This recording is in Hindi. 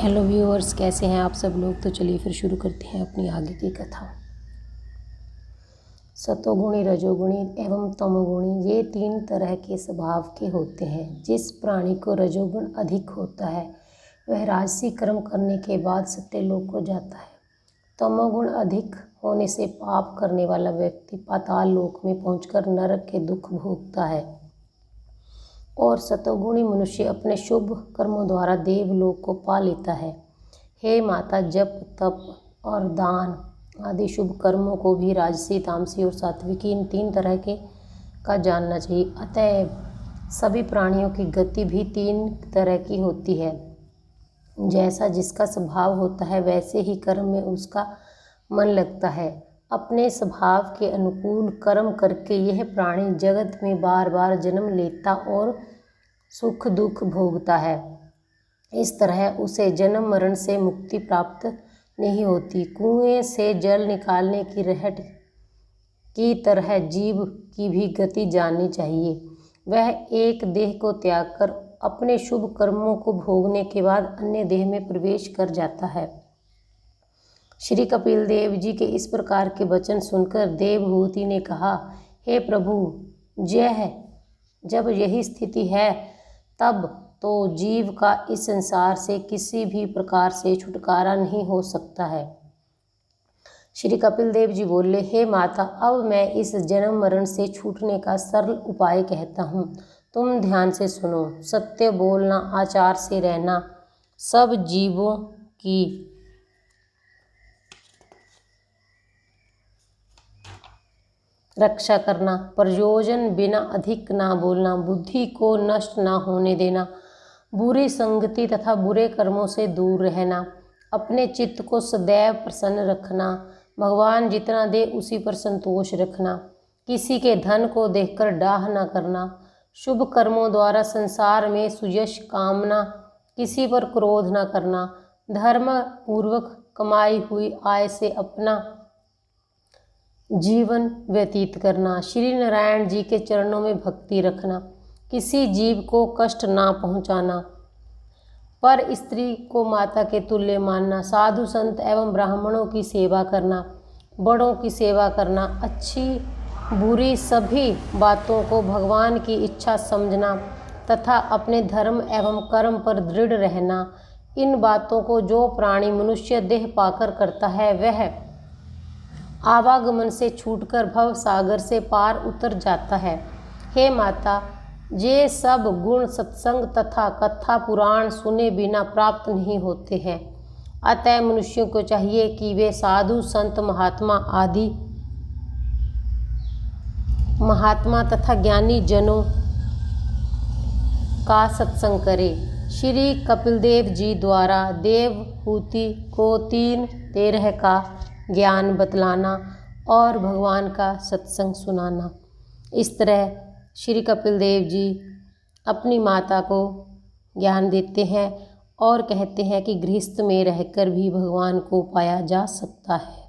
हेलो व्यूअर्स, कैसे हैं आप सब लोग। तो चलिए फिर शुरू करते हैं अपनी आगे की कथा। सतोगुणी, रजोगुणी एवं तमोगुणी ये तीन तरह के स्वभाव के होते हैं। जिस प्राणी को रजोगुण अधिक होता है वह राजसी कर्म करने के बाद सत्यलोक को जाता है। तमोगुण अधिक होने से पाप करने वाला व्यक्ति पाताल लोक में पहुंचकर नरक के दुख भोगता है और सतोगुणी मनुष्य अपने शुभ कर्मों द्वारा देवलोक को पा लेता है। हे माता, जप, तप और दान आदि शुभ कर्मों को भी राजसी, तामसी और सात्विकी इन तीन तरह के का जानना चाहिए। अतएव सभी प्राणियों की गति भी तीन तरह की होती है। जैसा जिसका स्वभाव होता है वैसे ही कर्म में उसका मन लगता है। अपने स्वभाव के अनुकूल कर्म करके यह प्राणी जगत में बार बार जन्म लेता और सुख दुख भोगता है। इस तरह उसे जन्म मरण से मुक्ति प्राप्त नहीं होती। कुएं से जल निकालने की रहट की तरह जीव की भी गति जाननी चाहिए। वह एक देह को त्याग कर अपने शुभ कर्मों को भोगने के बाद अन्य देह में प्रवेश कर जाता है। श्री कपिल देव जी के इस प्रकार के वचन सुनकर देवहूति ने कहा, हे प्रभु, जब यही स्थिति है तब तो जीव का इस संसार से किसी भी प्रकार से छुटकारा नहीं हो सकता है। श्री कपिल देव जी बोले, हे माता, अब मैं इस जन्म मरण से छूटने का सरल उपाय कहता हूँ। तुम ध्यान से सुनो। सत्य बोलना, आचार से रहना, सब जीवों की रक्षा करना, प्रयोजन बिना अधिक ना बोलना, बुद्धि को नष्ट ना होने देना, बुरी संगति तथा बुरे कर्मों से दूर रहना, अपने चित्त को सदैव प्रसन्न रखना, भगवान जितना दे उसी पर संतोष रखना, किसी के धन को देखकर डाह न करना, शुभ कर्मों द्वारा संसार में सुयश कामना, किसी पर क्रोध न करना, धर्म पूर्वक कमाई हुई आय से अपना जीवन व्यतीत करना, श्री नारायण जी के चरणों में भक्ति रखना, किसी जीव को कष्ट ना पहुंचाना, पर स्त्री को माता के तुल्य मानना, साधु संत एवं ब्राह्मणों की सेवा करना, बड़ों की सेवा करना, अच्छी बुरी सभी बातों को भगवान की इच्छा समझना तथा अपने धर्म एवं कर्म पर दृढ़ रहना। इन बातों को जो प्राणी मनुष्य देह पाकर करता है वह आवागमन से छूटकर भव सागर से पार उतर जाता है। हे माता, ये सब गुण सत्संग तथा कथा पुराण सुने बिना प्राप्त नहीं होते हैं। अतः मनुष्यों को चाहिए कि वे साधु संत महात्मा तथा ज्ञानी जनों का सत्संग करें। श्री कपिलदेव जी द्वारा देवहूति को 3-13 का ज्ञान बतलाना और भगवान का सत्संग सुनाना। इस तरह श्री कपिल देव जी अपनी माता को ज्ञान देते हैं और कहते हैं कि गृहस्थ में रहकर भी भगवान को पाया जा सकता है।